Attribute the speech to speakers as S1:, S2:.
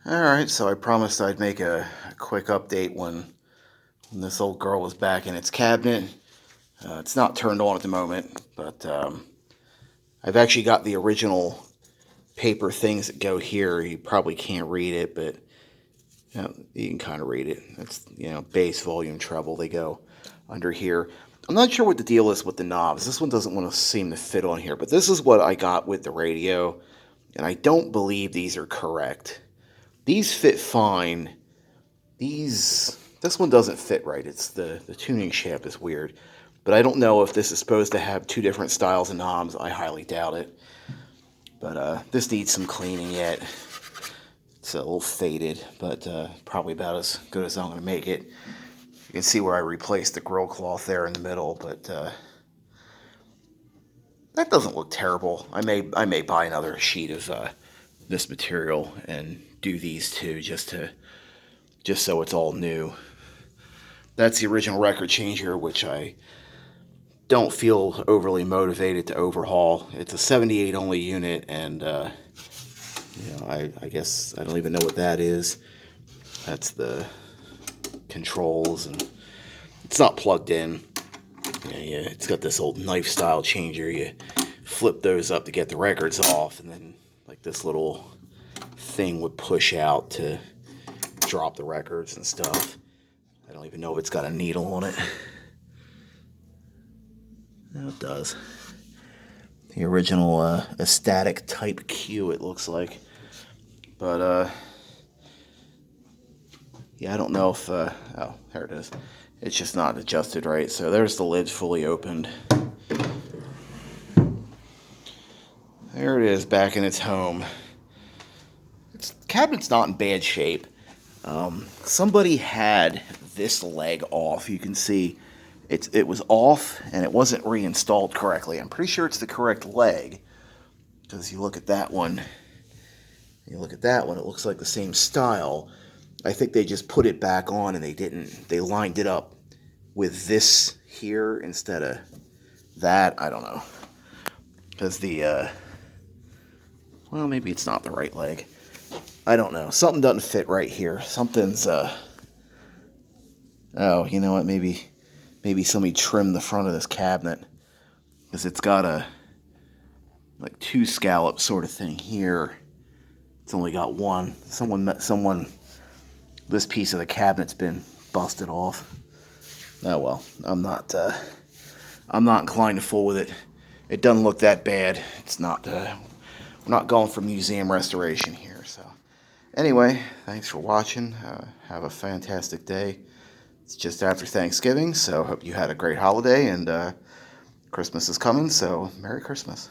S1: Alright, so I promised I'd make a quick update when this old girl was back in its cabinet. It's not turned on at the moment, but I've actually got the original paper things that go here. You probably can't read it, but you can kind of read it. It's, bass, volume, treble, they go under here. I'm not sure what the deal is with the knobs. This one doesn't want to seem to fit on here, but this is what I got with the radio, and I don't believe these are correct. These fit fine. This one doesn't fit right. It's the tuning shaft is weird. But I don't know if this is supposed to have two different styles of knobs. I highly doubt it. But this needs some cleaning yet. It's a little faded, but probably about as good as I'm going to make it. You can see where I replaced the grill cloth there in the middle, but that doesn't look terrible. I may buy another sheet of this material and do these two just so it's all new. That's the original record changer, which I don't feel overly motivated to overhaul. It's a 78 only unit, and I guess I don't even know what that is. That's the controls, and it's not plugged in. Yeah, it's got this old knife style changer. You flip those up to get the records off, and then like this little thing would push out to drop the records and stuff. I don't even know if it's got a needle on it. No, it does. The original a static type Q, it looks like. But yeah, I don't know if oh, there it is. It's just not adjusted right. So there's the lid fully opened. There it is, back in its home. The cabinet's not in bad shape. Somebody had this leg off. You can see it was off and it wasn't reinstalled correctly. I'm pretty sure it's the correct leg, because you look at that one, it looks like the same style. I think they just put it back on and they lined it up with this here instead of that. I don't know, because well, maybe it's not the right leg. I don't know. Something doesn't fit right here. Something's, oh, you know what? Maybe somebody trimmed the front of this cabinet, because it's got a, like, two scallop sort of thing here. It's only got one. This piece of the cabinet's been busted off. Oh, well, I'm not inclined to fool with it. It doesn't look that bad. It's not, we're not going for museum restoration here, so. Anyway, thanks for watching. Have a fantastic day. It's just after Thanksgiving, so hope you had a great holiday, and Christmas is coming, so Merry Christmas.